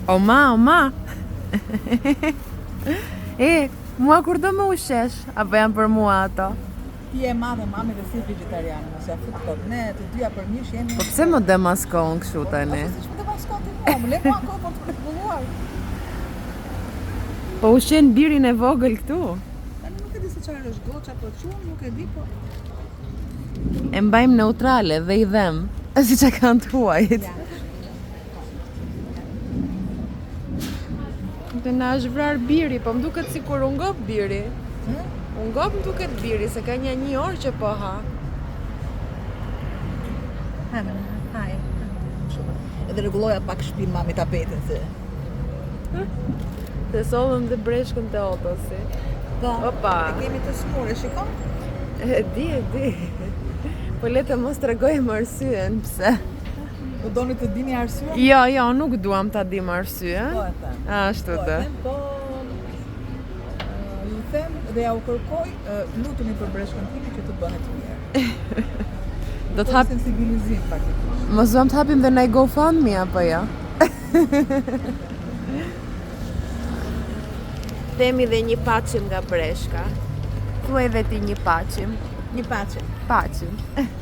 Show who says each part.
Speaker 1: O ma. Mua kur do më ushesh? Apo janë për mua ato?
Speaker 2: Ti e madhe mami dhe si vegetariane, mos ja fut kot. Ne të dyja për mish jemi.
Speaker 1: Po pse më demaskon kështu tani?
Speaker 2: Po siç më demaskon ti mua, më le mua kohë për të kulluar.
Speaker 1: Po ushen birin e vogël këtu.
Speaker 2: Tani nuk e di se çfarë është goça po çun, nuk e di po.
Speaker 1: E mbajmë neutrale dhe i dhem, siç e kanë të huajt. Dhe na është vrar biri, po më duket sikur u ngop biri. U ngop më duket biri, se ka një orë që po ha.
Speaker 2: Haj. Edhe rregulloja pak shtëpi mami tapetin se.
Speaker 1: Se sollëm dhe breshkën të otosi.
Speaker 2: Po.
Speaker 1: Opa.
Speaker 2: E kemi të smur, e shikon?
Speaker 1: E di. Po le të mos tregojmë arsyen pse.
Speaker 2: U doni të dini arsyen?
Speaker 1: Jo, nuk duam ta dim arsyen.
Speaker 2: Po e them.
Speaker 1: Ashtu të.
Speaker 2: Po ju them dhe ja u kërkoj lutuni për breshkën time që të bëhet mirë.
Speaker 1: Do të hap
Speaker 2: sensibilizim faktikisht.
Speaker 1: Mos duam të hapim dhe ndaj GoFundMe apo jo? Themi dhe një paçim nga breshka. Thuaj dhe ti një paçim.
Speaker 2: Një paçim.
Speaker 1: Paçim.